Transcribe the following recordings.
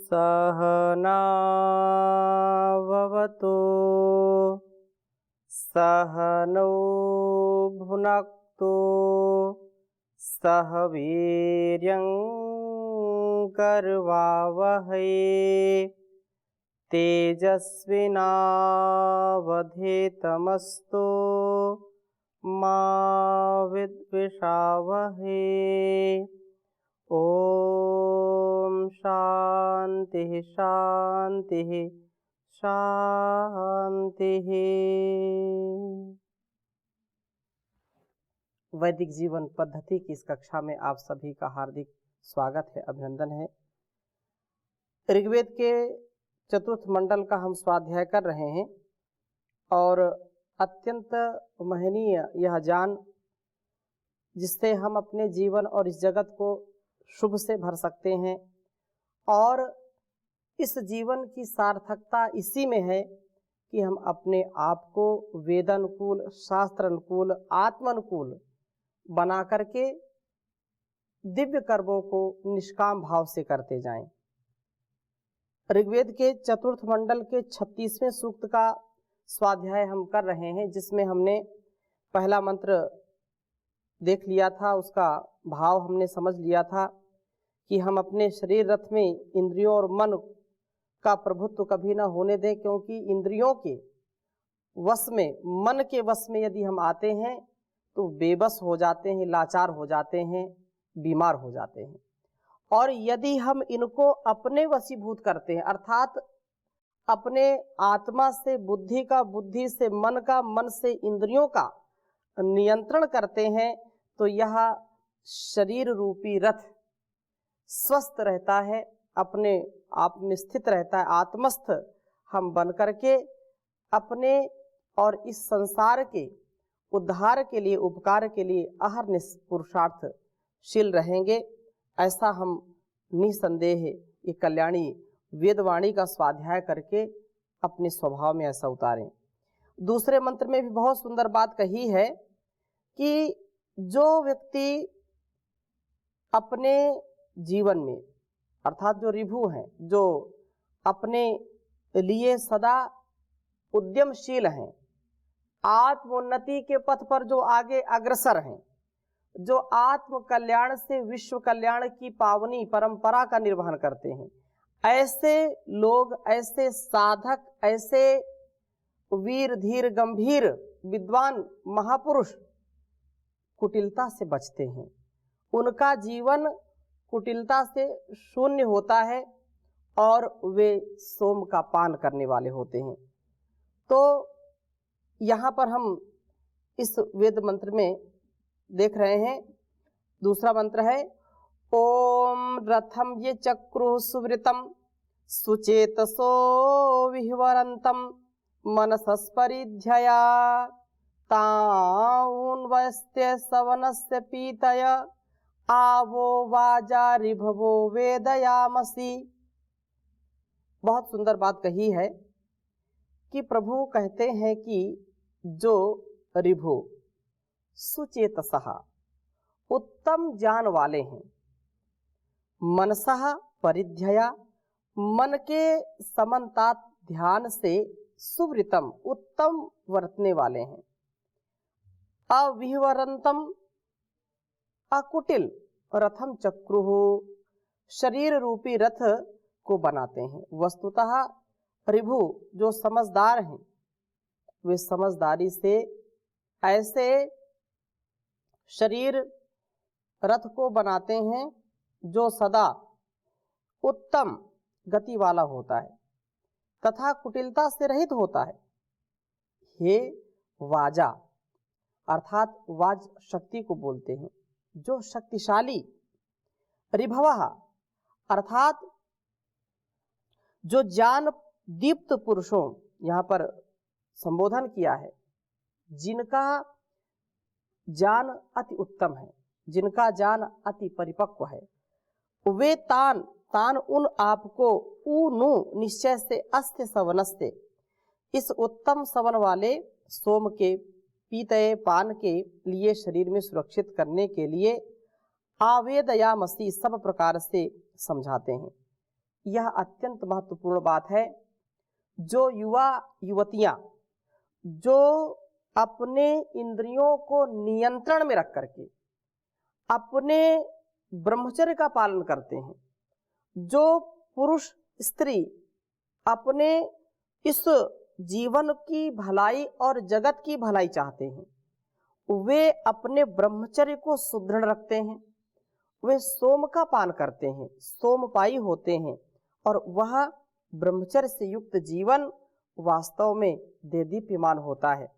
सहनाववतु सहनौ भुनक्तु सह वीर्यं करवावहै तेजस्विनावधीतमस्तु मा विद्विषावहै। ओम शांति शांति शांति। वैदिक जीवन पद्धति की इस कक्षा में आप सभी का हार्दिक स्वागत है, अभिनंदन है। ऋग्वेद के चतुर्थ मंडल का हम स्वाध्याय कर रहे हैं और अत्यंत महनीय यह ज्ञान जिससे हम अपने जीवन और इस जगत को शुभ से भर सकते हैं और इस जीवन की सार्थकता इसी में है कि हम अपने आप को वेदानुकूल, शास्त्र अनुकूल, आत्मानुकूल बना करके दिव्य कर्मों को निष्काम भाव से करते जाएं। ऋग्वेद के चतुर्थ मंडल के 36वें सूक्त का स्वाध्याय हम कर रहे हैं, जिसमें हमने पहला मंत्र देख लिया था, उसका भाव हमने समझ लिया था कि हम अपने शरीर रथ में इंद्रियों और मन का प्रभुत्व कभी ना होने दें, क्योंकि इंद्रियों के वश में, मन के वश में यदि हम आते हैं तो बेबस हो जाते हैं, लाचार हो जाते हैं, बीमार हो जाते हैं। और यदि हम इनको अपने वशीभूत करते हैं, अर्थात अपने आत्मा से बुद्धि का, बुद्धि से मन का, मन से इंद्रियों का नियंत्रण करते हैं, तो यह शरीर रूपी रथ स्वस्थ रहता है, अपने आप में स्थित रहता है, आत्मस्थ हम बन करके अपने और इस संसार के उद्धार के लिए, उपकार के लिए अहर्निश पुरुषार्थशील रहेंगे। ऐसा हम निसंदेह ये कल्याणी वेदवाणी का स्वाध्याय करके अपने स्वभाव में ऐसा उतारें। दूसरे मंत्र में भी बहुत सुंदर बात कही है कि जो व्यक्ति अपने जीवन में, अर्थात जो ऋभु हैं, जो अपने लिए सदा उद्यमशील हैं, आत्मोन्नति के पथ पर जो आगे अग्रसर हैं, जो आत्म कल्याण से विश्व कल्याण की पावनी परंपरा का निर्वहन करते हैं, ऐसे लोग, ऐसे साधक, ऐसे वीर धीर गंभीर विद्वान महापुरुष कुटिलता से बचते हैं। उनका जीवन कुटिलता से शून्य होता है और वे सोम का पान करने वाले होते हैं। तो यहाँ पर हम इस वेद मंत्र में देख रहे हैं, दूसरा मंत्र है ओम रथम ये चक्रु सुवृतम सुचेतसो विह्वरन्तम मनसस्परिध्यया ताउन्वस्त्य सवनस्य पीतय आवो वाजा ऋभवो वेदयामसि। बहुत सुंदर बात कही है कि प्रभु कहते हैं कि जो ऋभु सुचेतसः उत्तम ज्ञान वाले हैं, मनसः परिध्यया मन के समन्तात ध्यान से, सुवृतम उत्तम वर्तने वाले हैं, अविह्वरन्तम अकुटिल रथम चक्रुः शरीर रूपी रथ को बनाते हैं। वस्तुतः ऋभु जो समझदार हैं, वे समझदारी से ऐसे शरीर रथ को बनाते हैं जो सदा उत्तम गति वाला होता है तथा कुटिलता से रहित होता है। हे वाजा, अर्थात वाज शक्ति को बोलते हैं, जो शक्तिशाली, ऋभवः अर्थात जो ज्ञान दीप्त पुरुषों, यहाँ पर संबोधन किया है, जिनका ज्ञान अति उत्तम है, जिनका ज्ञान अति परिपक्व है, वे तान उन आपको ऊनु निश्चय से अस्त्य सवनस्ते इस उत्तम सवन वाले सोम के पीतये पान के लिए शरीर में सुरक्षित करने के लिए आवेदयामसि सब प्रकार से समझाते हैं। यह अत्यंत महत्वपूर्ण बात है। जो युवा युवतियां जो अपने इंद्रियों को नियंत्रण में रख करके अपने ब्रह्मचर्य का पालन करते हैं, जो पुरुष स्त्री अपने इस जीवन की भलाई और जगत की भलाई चाहते हैं, वे अपने ब्रह्मचर्य को सुदृढ़ रखते हैं, वे सोम का पान करते हैं, सोमपाई होते हैं, और वह ब्रह्मचर्य से युक्त जीवन वास्तव में देदीप्यमान होता है,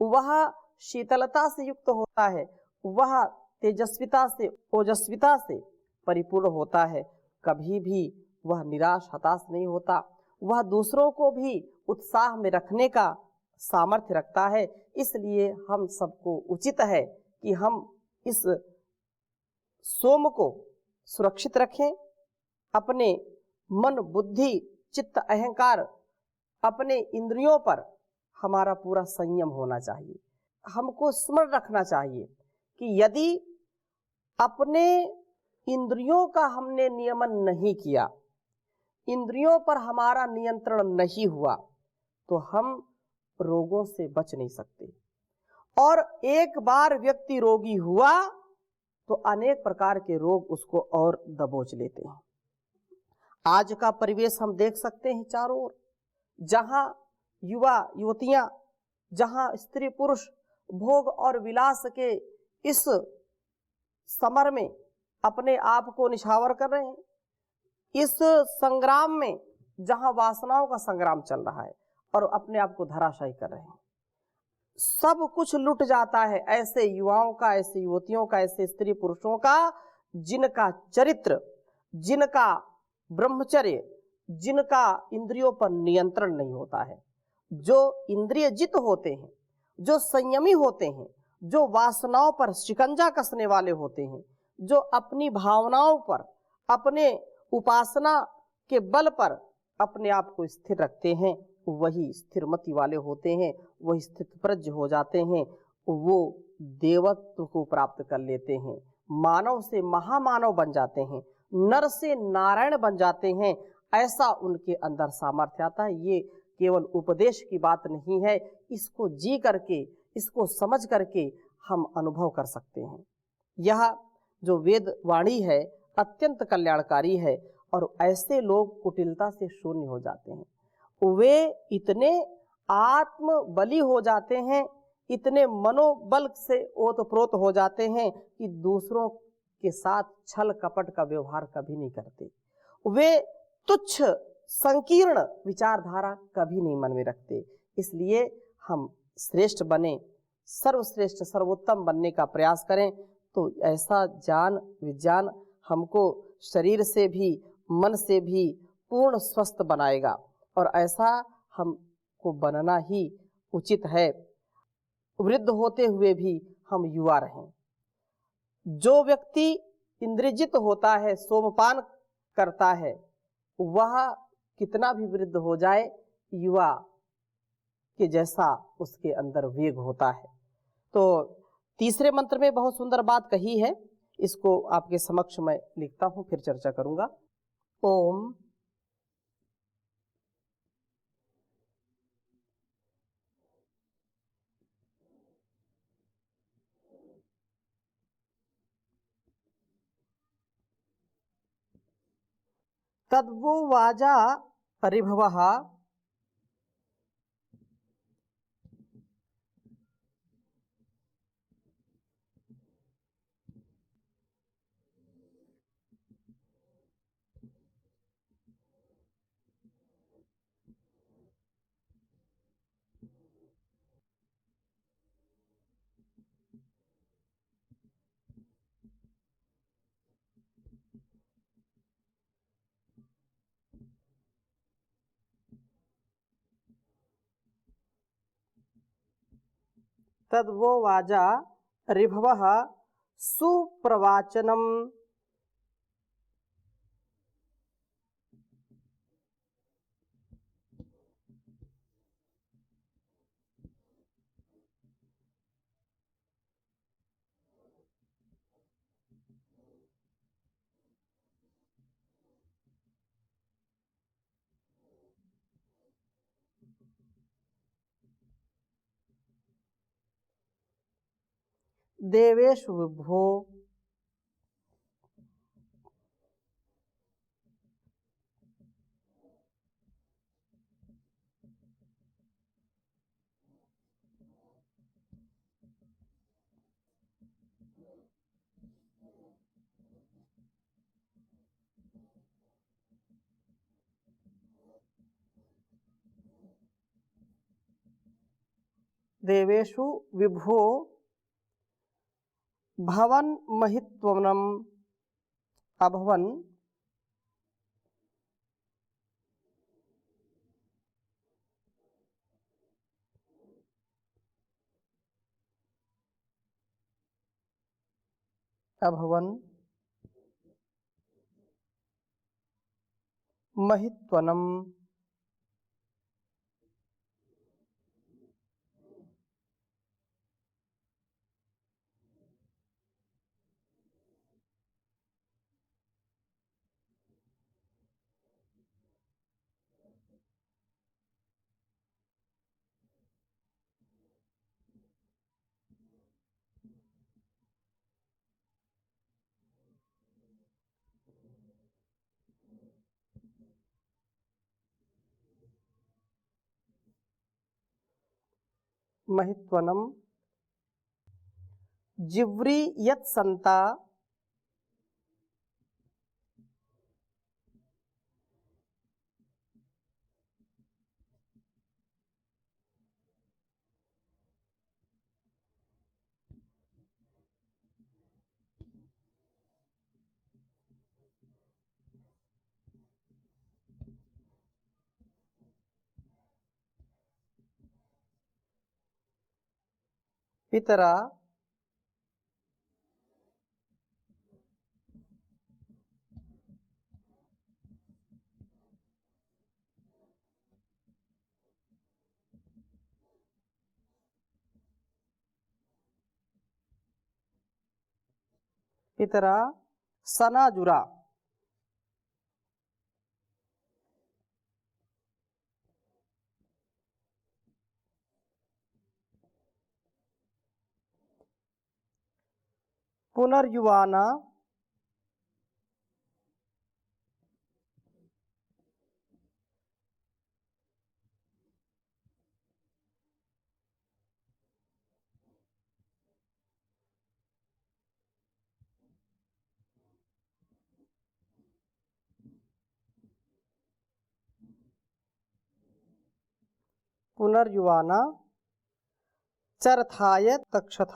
वह शीतलता से युक्त होता है, वह तेजस्विता से ओजस्विता से परिपूर्ण होता है। कभी भी वह निराश हताश नहीं होता, वह दूसरों को भी उत्साह में रखने का सामर्थ्य रखता है। इसलिए हम सबको उचित है कि हम इस सोम को सुरक्षित रखें, अपने मन बुद्धि चित्त अहंकार अपने इंद्रियों पर हमारा पूरा संयम होना चाहिए। हमको स्मरण रखना चाहिए कि यदि अपने इंद्रियों का हमने नियमन नहीं किया, इंद्रियों पर हमारा नियंत्रण नहीं हुआ, तो हम रोगों से बच नहीं सकते। और एक बार व्यक्ति रोगी हुआ तो अनेक प्रकार के रोग उसको और दबोच लेते हैं। आज का परिवेश हम देख सकते हैं चारों ओर, जहां युवा युवतियां, जहां स्त्री पुरुष भोग और विलास के इस समर में अपने आप को निछावर कर रहे हैं, इस संग्राम में जहां वासनाओं का संग्राम चल रहा है और अपने आप को धराशायी कर रहे हैं, सब कुछ लुट जाता है ऐसे युवाओं का, ऐसे युवतियों का, ऐसे स्त्री पुरुषों का जिनका चरित्र, जिनका ब्रह्मचर्य, जिनका इंद्रियों पर नियंत्रण नहीं होता है, जो इंद्रिय जित होते हैं, जो संयमी होते हैं, जो वासनाओं पर शिकंजा कसने वाले होते हैं, जो अपनी भावनाओं पर, अपने उपासना के बल पर अपने आप को स्थिर रखते हैं, वही स्थिरमति वाले होते हैं, वही स्थित प्रज्ञ हो जाते हैं, वो देवत्व को प्राप्त कर लेते हैं, मानव से महामानव बन जाते हैं, नर से नारायण बन जाते हैं। ऐसा उनके अंदर सामर्थ्य आता है। ये केवल उपदेश की बात नहीं है, इसको जी करके, इसको समझ करके हम अनुभव कर सकते हैं। यह जो वेद वाणी है अत्यंत कल्याणकारी है, और ऐसे लोग कुटिलता से शून्य हो जाते हैं। वे इतने आत्म बली हो जाते हैं, इतने मनोबल से ओतप्रोत हो जाते हैं कि दूसरों के साथ छल कपट का व्यवहार कभी नहीं करते। वे तुच्छ संकीर्ण विचारधारा कभी नहीं मन में रखते। इसलिए हम श्रेष्ठ बने, सर्वश्रेष्ठ सर्वोत्तम बनने का प्रयास करें, तो ऐसा ज्ञान विज्ञान हमको शरीर से भी मन से भी पूर्ण स्वस्थ बनाएगा, और ऐसा हमको बनना ही उचित है। वृद्ध होते हुए भी हम युवा रहें। जो व्यक्ति इंद्रियजित होता है, सोमपान करता है, वह कितना भी वृद्ध हो जाए, युवा के जैसा उसके अंदर वेग होता है। तो तीसरे मंत्र में बहुत सुंदर बात कही है, इसको आपके समक्ष मैं लिखता हूं, फिर चर्चा करूंगा। ओम तद्वो वाजा रिभवः तद्वो वाजा रिभवः सुप्रवाचनम। देवेषु विभो देवेषु विभो भवन महित्वनम अभवन अभवन महित्वनम महित्वनम जिव्री यत्संता पितरा पितरा सनाजुरा पुनर्युवाना पुनर्युवाना चरथाय तक्षथ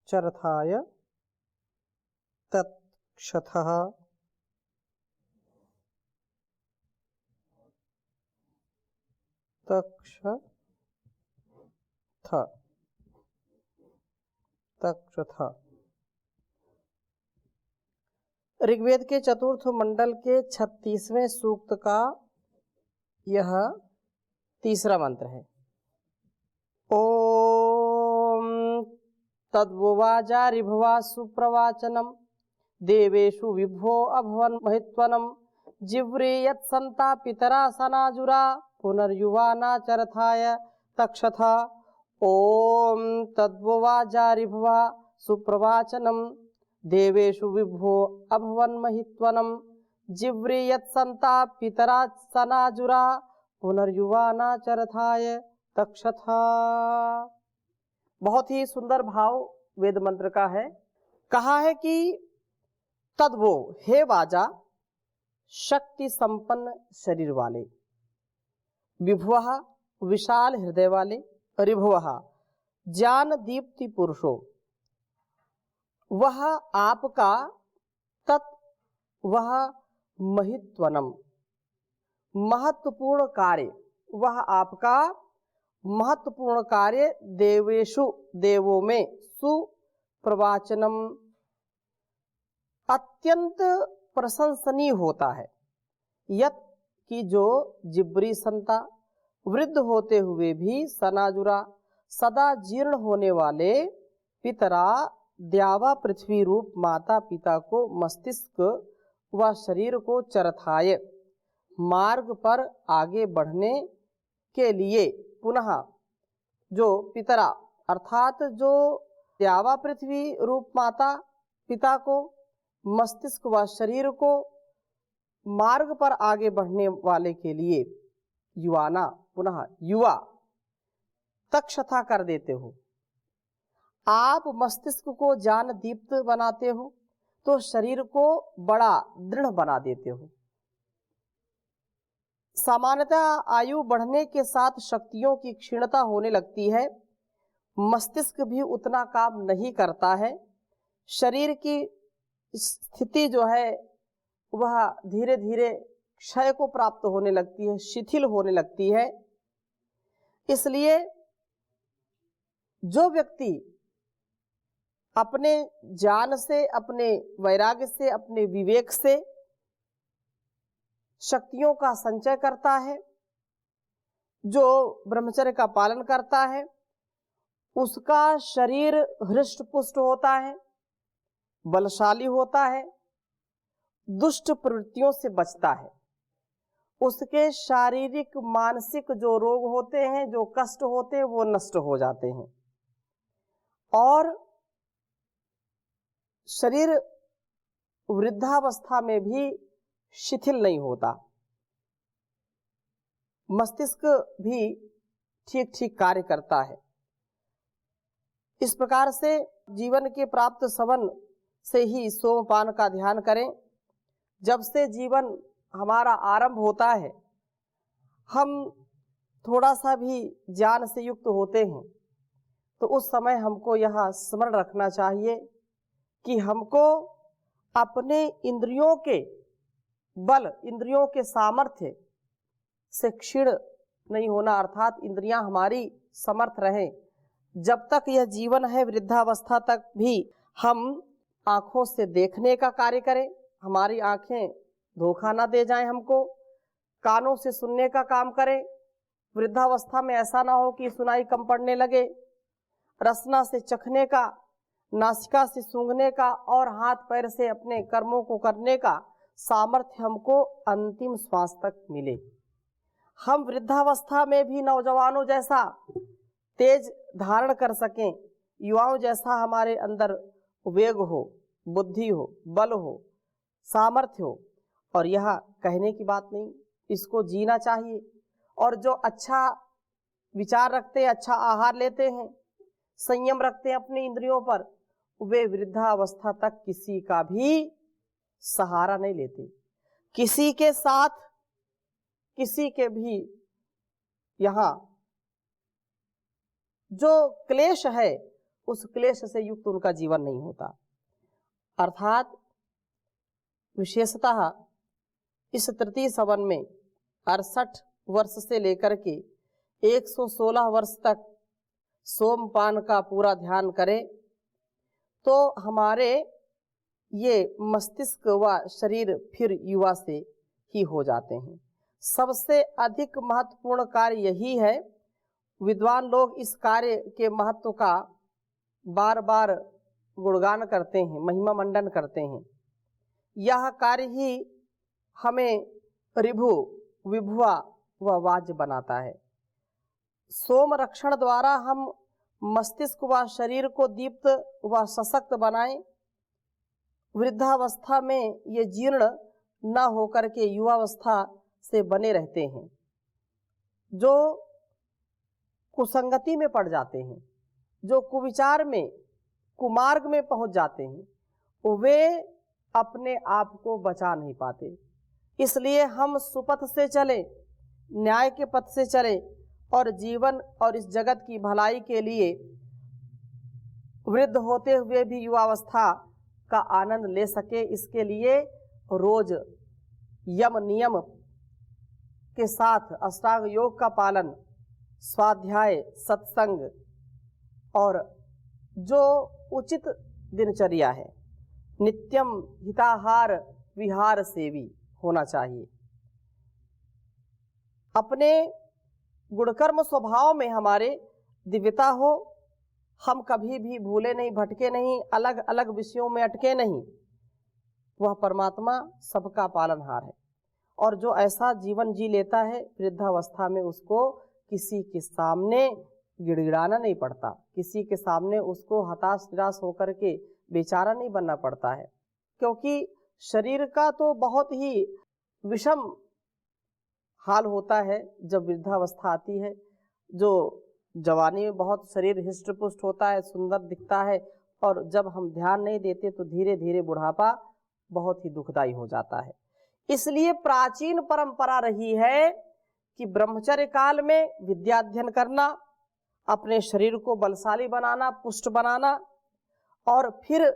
चरथाय तक्षथः तक्षथ ऋग्वेद के चतुर्थ मंडल के 36वें सूक्त का यह तीसरा मंत्र है। ओम तद्वोवाचा ऋभवा सुप्रवाचनम देवेषु विभो अभवन महित्वनम जिव्री यत्संता पितरा सनाजुरा पुनर्युवाना चरथाय तक्षथ। ओम तद्वोवाचा ऋभवा सुप्रवाचनम देवेषु विभो अभवन महित्वनम जिव्री यत्संता पितरा सनाजुरा पुनर्युवाना चरथाय तक्षथा। बहुत ही सुंदर भाव वेद मंत्र का है। कहा है कि तद्वो हे वाजा शक्ति संपन्न शरीर वाले, विभुवः विशाल हृदय वाले, ऋभुवः ज्ञान दीप्ति पुरुषो, वह आपका तत् वह महित्वनम महत्वपूर्ण कार्य, वह आपका महत्वपूर्ण कार्य देवेषु देवों में सुप्रवाचनम अत्यंत प्रशंसनीय होता है। यत की जो जिब्री संता वृद्ध होते हुए भी सनाजुरा सदा जीर्ण होने वाले पितरा द्यावा पृथ्वी रूप माता पिता को मस्तिष्क व शरीर को चरथाय मार्ग पर आगे बढ़ने के लिए पुनः जो पितरा अर्थात जो द्यावा पृथ्वी रूप माता पिता को मस्तिष्क व शरीर को मार्ग पर आगे बढ़ने वाले के लिए युवाना पुनः युवा तक्षथा कर देते हो। आप मस्तिष्क को ज्ञान दीप्त बनाते हो तो शरीर को बड़ा दृढ़ बना देते हो। सामान्यतः आयु बढ़ने के साथ शक्तियों की क्षीणता होने लगती है, मस्तिष्क भी उतना काम नहीं करता है, शरीर की स्थिति जो है वह धीरे धीरे क्षय को प्राप्त होने लगती है, शिथिल होने लगती है। इसलिए जो व्यक्ति अपने ज्ञान से, अपने वैराग्य से, अपने विवेक से शक्तियों का संचय करता है, जो ब्रह्मचर्य का पालन करता है, उसका शरीर हृष्ट पुष्ट होता है, बलशाली होता है, दुष्ट प्रवृत्तियों से बचता है। उसके शारीरिक मानसिक जो रोग होते हैं, जो कष्ट होते हैं, वो नष्ट हो जाते हैं और शरीर वृद्धावस्था में भी शिथिल नहीं होता, मस्तिष्क भी ठीक ठीक कार्य करता है। इस प्रकार से जीवन के प्राप्त सवन से ही सोमपान का ध्यान करें। जब से जीवन हमारा आरंभ होता है, हम थोड़ा सा भी ज्ञान से युक्त होते हैं तो उस समय हमको यह स्मरण रखना चाहिए कि हमको अपने इंद्रियों के बल, इंद्रियों के सामर्थ्य से क्षीण नहीं होना, अर्थात इंद्रियां हमारी समर्थ रहें। जब तक यह जीवन है, वृद्धावस्था तक भी हम आँखों से देखने का कार्य करें, हमारी आँखें धोखा ना दे जाएं हमको, कानों से सुनने का काम करें। वृद्धावस्था में ऐसा ना हो कि सुनाई कम पड़ने लगे। रसना से चखने का, नासिका से सूंघने का और हाथ पैर से अपने कर्मों को करने का सामर्थ्य हमको अंतिम श्वास तक मिले। हम वृद्धावस्था में भी नौजवानों जैसा तेज धारण कर सकें, युवाओं जैसा हमारे अंदर वेग हो, बुद्धि हो, बल हो, सामर्थ्य हो। और यह कहने की बात नहीं, इसको जीना चाहिए। और जो अच्छा विचार रखते हैं, अच्छा आहार लेते हैं, संयम रखते हैं अपने इंद्रियों पर, वे वृद्धावस्था तक किसी का भी सहारा नहीं लेते। किसी के साथ, किसी के भी यहाँ जो क्लेश है, उस क्लेश से युक्त उनका जीवन नहीं होता। अर्थात विशेषतः इस तृतीय सवन में 68 वर्ष से लेकर के 116 वर्ष तक सोमपान का पूरा ध्यान करें तो हमारे ये मस्तिष्क व शरीर फिर युवा से ही हो जाते हैं। सबसे अधिक महत्वपूर्ण कार्य यही है। विद्वान लोग इस कार्य के महत्व का बार बार गुणगान करते हैं, महिमा मंडन करते हैं। यह कार्य ही हमें ऋभु, विभुआ व वाज्य बनाता है। सोम रक्षण द्वारा हम मस्तिष्क व शरीर को दीप्त व सशक्त बनाएं। वृद्धावस्था में ये जीर्ण न होकर के युवावस्था से बने रहते हैं। जो कुसंगति में पड़ जाते हैं, जो कुविचार में, कुमार्ग में पहुंच जाते हैं, वे अपने आप को बचा नहीं पाते। इसलिए हम सुपथ से चले, न्याय के पथ से चले और जीवन और इस जगत की भलाई के लिए वृद्ध होते हुए भी युवावस्था का आनंद ले सके, इसके लिए रोज यम नियम के साथ अष्टांग योग का पालन, स्वाध्याय, सत्संग और जो उचित दिनचर्या है, नित्यम हिताहार विहार सेवी होना चाहिए। अपने गुणकर्म स्वभाव में हमारे दिव्यता हो, हम कभी भी भूले नहीं, भटके नहीं, अलग अलग विषयों में अटके नहीं। वह परमात्मा सबका पालनहार है और जो ऐसा जीवन जी लेता है वृद्धावस्था में, उसको किसी के सामने गिड़गिड़ाना नहीं पड़ता, किसी के सामने उसको हताश निराश होकर के बेचारा नहीं बनना पड़ता है। क्योंकि शरीर का तो बहुत ही विषम हाल होता है जब वृद्धावस्था आती है। जो जवानी में बहुत शरीर हिष्ट पुष्ट होता है, सुंदर दिखता है, और जब हम ध्यान नहीं देते तो धीरे धीरे बुढ़ापा बहुत ही दुखदाई हो जाता है। इसलिए प्राचीन परंपरा रही है कि ब्रह्मचर्य काल में विद्याध्ययन करना, अपने शरीर को बलशाली बनाना, पुष्ट बनाना, और फिर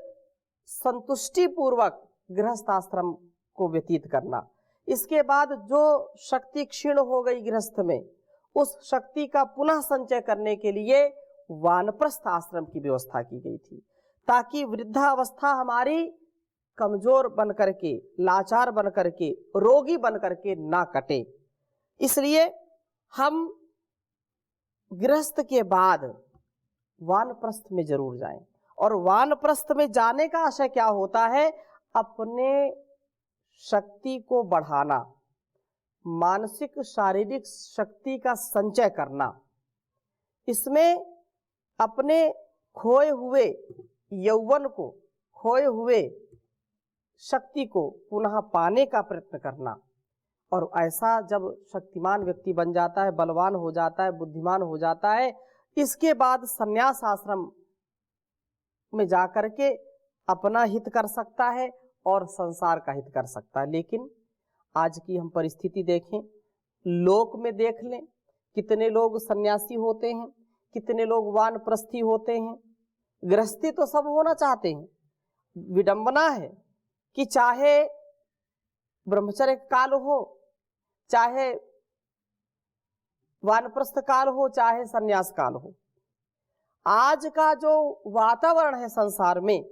संतुष्टि पूर्वक गृहस्थ आश्रम को व्यतीत करना। इसके बाद जो शक्ति क्षीण हो गई गृहस्थ में, उस शक्ति का पुनः संचय करने के लिए वानप्रस्थ आश्रम की व्यवस्था की गई थी, ताकि वृद्धावस्था हमारी कमजोर बन करके, लाचार बन करके, रोगी बन करके ना कटे। इसलिए हम गृहस्थ के बाद वानप्रस्थ में जरूर जाएं। और वानप्रस्थ में जाने का आशय क्या होता है? अपने शक्ति को बढ़ाना, मानसिक शारीरिक शक्ति का संचय करना। इसमें अपने खोए हुए यौवन को, खोए हुए शक्ति को पुनः पाने का प्रयत्न करना। और ऐसा जब शक्तिमान व्यक्ति बन जाता है, बलवान हो जाता है, बुद्धिमान हो जाता है, इसके बाद संन्यास आश्रम में जाकर के अपना हित कर सकता है और संसार का हित कर सकता है। लेकिन आज की हम परिस्थिति देखें, लोक में देख लें, कितने लोग सन्यासी होते हैं, कितने लोग वानप्रस्थी होते हैं। गृहस्थी तो सब होना चाहते हैं। विडंबना है कि चाहे ब्रह्मचर्य काल हो, चाहे वानप्रस्थ काल हो, चाहे सन्यास काल हो, आज का जो वातावरण है संसार में,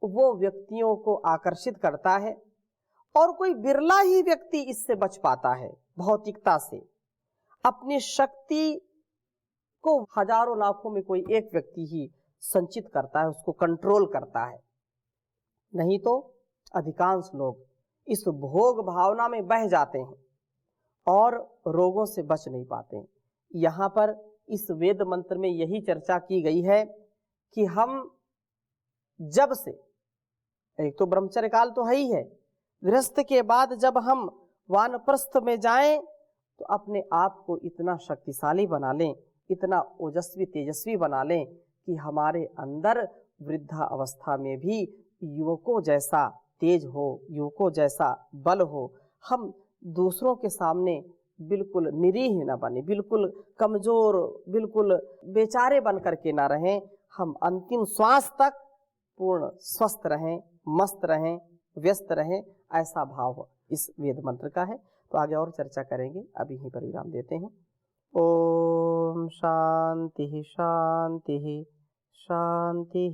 वो व्यक्तियों को आकर्षित करता है और कोई बिरला ही व्यक्ति इससे बच पाता है भौतिकता से। अपनी शक्ति को हजारों लाखों में कोई एक व्यक्ति ही संचित करता है, उसको कंट्रोल करता है। नहीं तो अधिकांश लोग इस भोग भावना में बह जाते हैं और रोगों से बच नहीं पाते हैं। यहाँ पर इस वेद मंत्र में यही चर्चा की गई है कि हम जब से, एक तो ब्रह्मचर्य काल तो है ही है, गृहस्थ के बाद जब हम वानप्रस्थ में जाएं तो अपने आप को इतना शक्तिशाली बना लें, इतना ओजस्वी तेजस्वी बना लें कि हमारे अंदर वृद्धा अवस्था में भी युवकों जैसा तेज हो, युवकों जैसा बल हो। हम दूसरों के सामने बिल्कुल निरीह न बने, बिल्कुल कमजोर, बिल्कुल बेचारे बन करके ना रहें। हम अंतिम श्वास तक पूर्ण स्वस्थ रहें, मस्त रहें, व्यस्त रहें, ऐसा भाव इस वेद मंत्र का है। तो आगे और चर्चा करेंगे, अभी यहीं पर विराम देते हैं। ओम शांति शांति शांति।